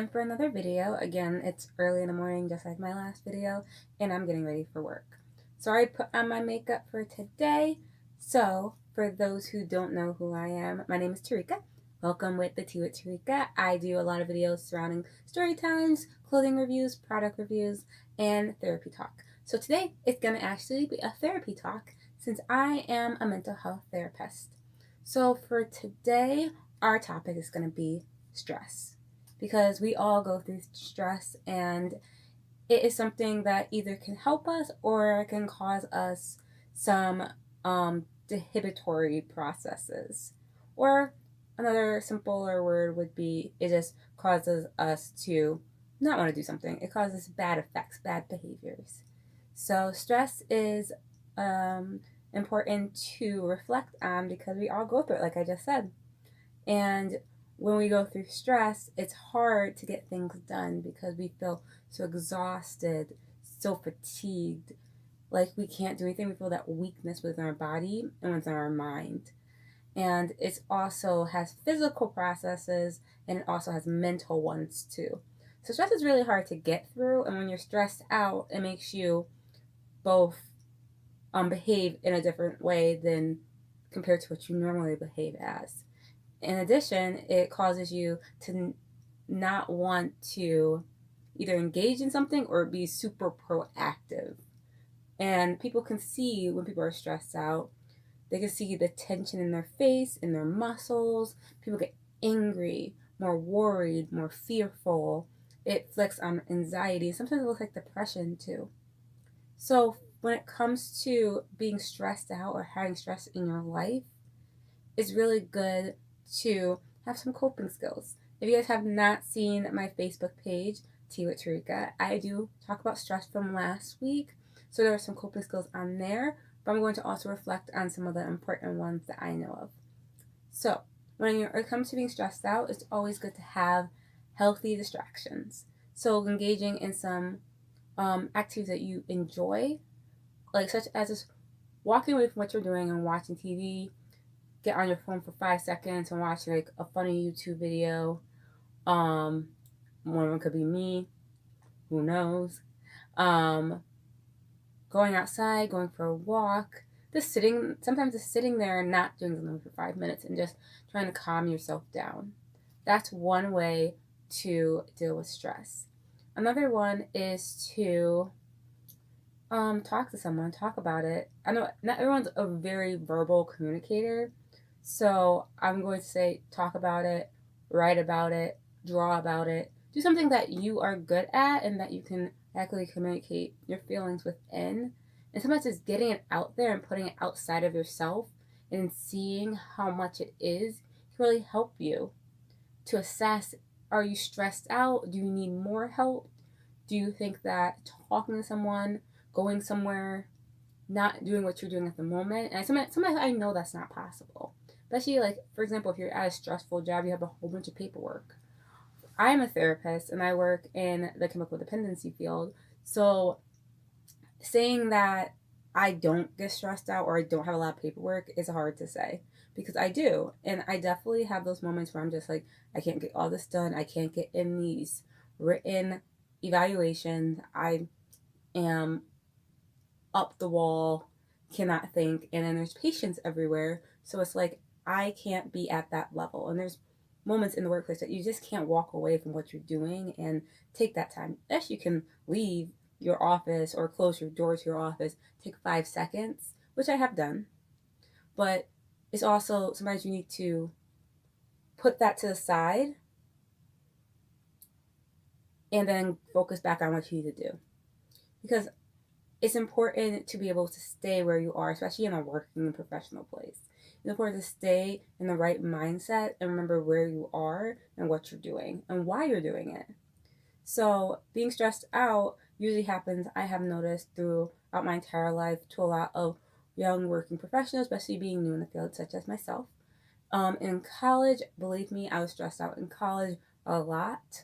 again for another video. Again, it's early in the morning, just like my last video, and I'm getting ready for work. So I put on my makeup for today. So for those who don't know who I am, my name is Terika. Welcome with the Tea with Terika. I do a lot of videos surrounding story times, clothing reviews, product reviews, and therapy talk. So today it's going to actually be a therapy talk since I am a mental health therapist. So for today, our topic is going to be stress, because we all go through stress, and it is something that either can help us or can cause us some inhibitory processes. Or another simpler word would be it just causes us to not want to do something. It causes bad effects, bad behaviors. So stress is important to reflect on because we all go through it, like I just said. And when we go through stress, it's hard to get things done because we feel so exhausted, so fatigued, like we can't do anything. We feel that weakness within our body and within our mind. And it also has physical processes, and it also has mental ones too. So stress is really hard to get through, and when you're stressed out, it makes you both behave in a different way than compared to what you normally behave as. In addition, it causes you to not want to either engage in something or be super proactive. And people can see when people are stressed out. They can see the tension in their face, in their muscles. People get angry, more worried, more fearful. It flicks on anxiety. Sometimes it looks like depression too. So when it comes to being stressed out or having stress in your life, it's really good to have some coping skills. If you guys have not seen my Facebook page, Tea with Terika, I do talk about stress from last week. So there are some coping skills on there, but I'm going to also reflect on some of the important ones that I know of. So when it comes to being stressed out, it's always good to have healthy distractions. So engaging in some activities that you enjoy, like such as just walking away from what you're doing and watching TV. Get on your phone for 5 seconds and watch like a funny YouTube video. One of them could be me. Who knows? Going outside, going for a walk, sometimes just sitting there and not doing something for 5 minutes and just trying to calm yourself down. That's one way to deal with stress. Another one is to talk to someone, talk about it. I know not everyone's a very verbal communicator, so I'm going to say talk about it, write about it, draw about it. Do something that you are good at and that you can actually communicate your feelings within. And sometimes it's getting it out there and putting it outside of yourself and seeing how much it is can really help you to assess, are you stressed out? Do you need more help? Do you think that talking to someone, going somewhere, not doing what you're doing at the moment, and sometimes I know that's not possible. Especially, like, for example, if you're at a stressful job, you have a whole bunch of paperwork. I'm a therapist, and I work in the chemical dependency field. So saying that I don't get stressed out or I don't have a lot of paperwork is hard to say, because I do. And I definitely have those moments where I'm just like, I can't get all this done. I can't get in these written evaluations. I am up the wall, cannot think, and then there's patients everywhere. So it's like I can't be at that level. And there's moments in the workplace that you just can't walk away from what you're doing and take that time. Yes, you can leave your office or close your door to your office, take 5 seconds, which I have done. But it's also sometimes you need to put that to the side and then focus back on what you need to do. Because it's important to be able to stay where you are, especially in a working and professional place. It's important to stay in the right mindset and remember where you are and what you're doing and why you're doing it. So being stressed out usually happens, I have noticed throughout my entire life, to a lot of young working professionals, especially being new in the field, such as myself. In college, believe me, I was stressed out in college a lot,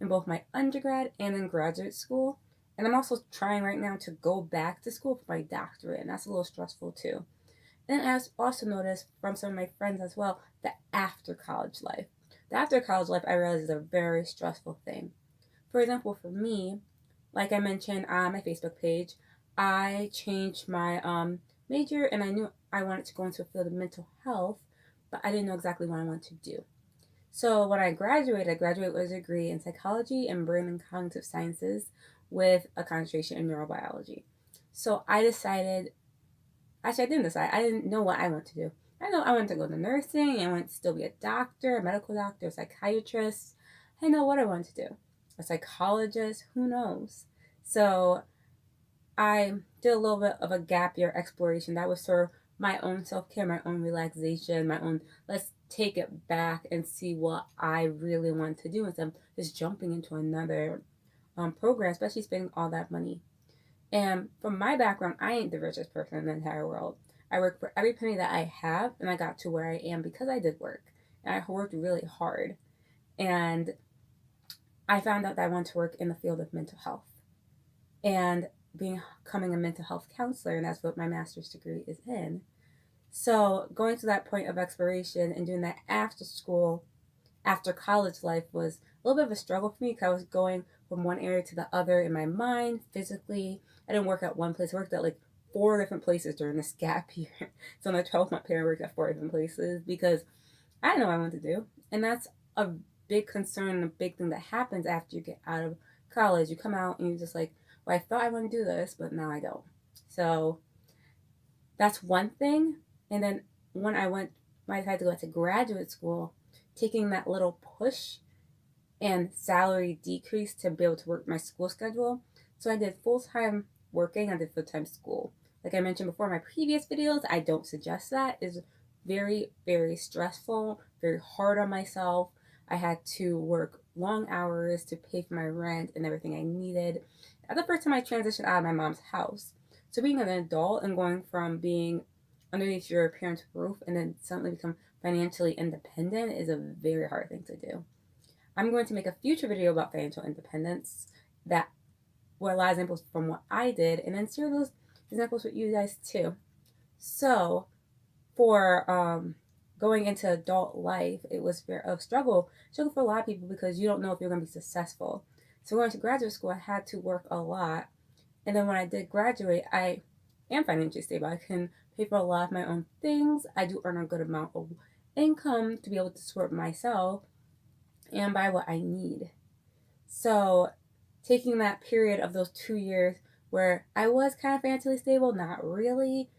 in both my undergrad and in graduate school. And I'm also trying right now to go back to school for my doctorate, and that's a little stressful too. And I also noticed from some of my friends as well that after college life, the after college life I realized is a very stressful thing. For example, for me, like I mentioned on my Facebook page, I changed my major, and I knew I wanted to go into a field of mental health, but I didn't know exactly what I wanted to do. So when I graduated with a degree in psychology and brain and cognitive sciences with a concentration in neurobiology. So I decided, actually I didn't decide, I didn't know what I wanted to do. I know I wanted to go to nursing, I wanted to still be a doctor, a medical doctor, a psychiatrist. I didn't know what I wanted to do. A psychologist, who knows? So I did a little bit of a gap year exploration. That was sort of my own self-care, my own relaxation, my own, let's take it back and see what I really want to do instead of just jumping into another program, especially spending all that money. And from my background, I ain't the richest person in the entire world. I worked for every penny that I have, and I got to where I am because I did work. And I worked really hard. And I found out that I wanted to work in the field of mental health. And becoming a mental health counselor, and that's what my master's degree is in. So going to that point of exploration and doing that after school, after college life, was a little bit of a struggle for me because I was going from one area to the other in my mind, physically. I didn't work at one place. I worked at like 4 different places during this gap year. So in the 12-month period, I worked at 4 different places because I didn't know what I wanted to do. And that's a big concern and a big thing that happens after you get out of college. You come out and you're just like, well, I thought I want to do this, but now I don't. So that's one thing. And then when I decided to go to graduate school, taking that little push and salary decrease to be able to work my school schedule. So I did full-time working, I did full-time school. Like I mentioned before in my previous videos, I don't suggest that. It's very, very stressful, very hard on myself. I had to work long hours to pay for my rent and everything I needed. At the first time I transitioned out of my mom's house. So being an adult and going from being underneath your parents' roof and then suddenly become financially independent is a very hard thing to do. I'm going to make a future video about financial independence that will allow examples from what I did and then share those examples with you guys too. So for going into adult life, it was a struggle for a lot of people because you don't know if you're going to be successful. So going to graduate school, I had to work a lot. And then when I did graduate, I am financially stable. I can pay for a lot of my own things. I do earn a good amount of income to be able to support myself and buy what I need. So taking that period of those 2 years where I was kind of financially stable, not really,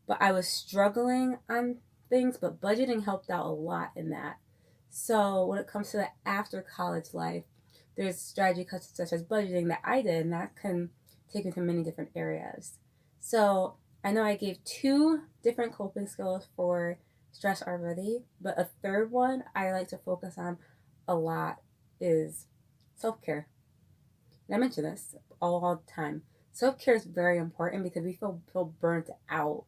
but I was struggling on things, but budgeting helped out a lot in that. So when it comes to the after college life, there's strategy such as budgeting that I did, and that can take me to many different areas. So I know I gave 2 different coping skills for stress already, but a third one I like to focus on a lot is self-care. And I mention this all the time. Self-care is very important because we feel burnt out.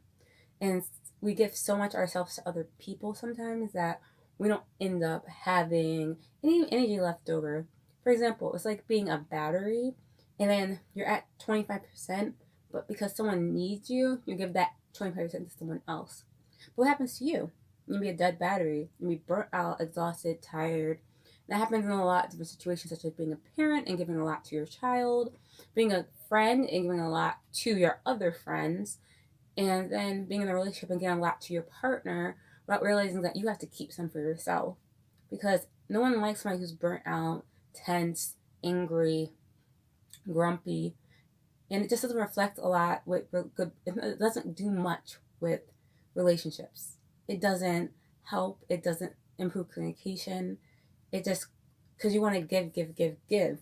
And we give so much ourselves to other people sometimes that we don't end up having any energy left over. For example, it's like being a battery and then you're at 25%, but because someone needs you, you give that 25% to someone else. But what happens to you? You'll be a dead battery. You'll be burnt out, exhausted, tired. That happens in a lot of different situations, such as being a parent and giving a lot to your child, being a friend and giving a lot to your other friends, and then being in a relationship and giving a lot to your partner without realizing that you have to keep some for yourself. Because no one likes somebody who's burnt out, tense, angry, grumpy, and it just doesn't reflect a lot with good. It doesn't do much with relationships. It doesn't help. It doesn't improve communication. It just, because you want to give.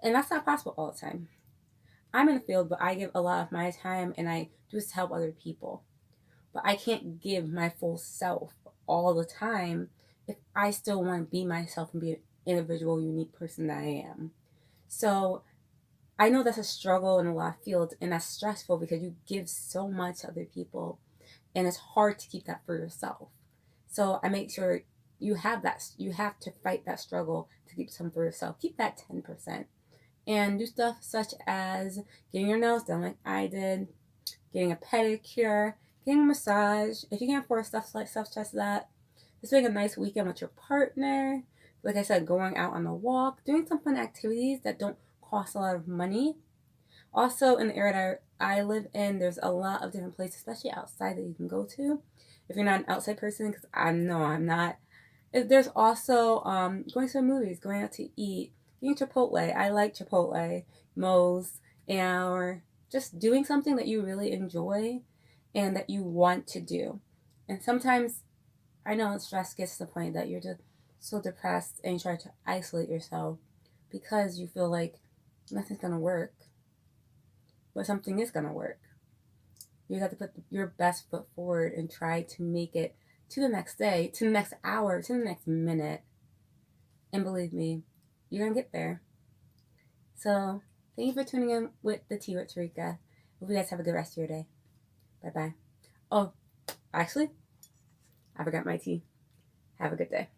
And that's not possible all the time. I'm in the field, but I give a lot of my time and I do this to help other people. But I can't give my full self all the time if I still want to be myself and be an individual, unique person that I am. So I know that's a struggle in a lot of fields, and that's stressful because you give so much to other people and it's hard to keep that for yourself. So I make sure you have to fight that struggle to keep some for yourself. Keep that 10%. And do stuff such as getting your nails done like I did, getting a pedicure, getting a massage. If you can't afford stuff such as that, just make a nice weekend with your partner. Like I said, going out on a walk, doing some fun activities that don't cost a lot of money. Also, in the area that I live in, there's a lot of different places, especially outside, that you can go to. If you're not an outside person, because I know I'm not. There's also going to the movies, going out to eat, eating Chipotle. I like Chipotle, Moe's, or just doing something that you really enjoy and that you want to do. And sometimes I know stress gets to the point that you're just so depressed and you try to isolate yourself because you feel like nothing's going to work, but something is going to work. You have to put your best foot forward and try to make it to the next day, to the next hour, to the next minute. And believe me, you're going to get there. So, thank you for tuning in with the Tea with Terika. Hope you guys have a good rest of your day. Bye-bye. Oh, actually, I forgot my tea. Have a good day.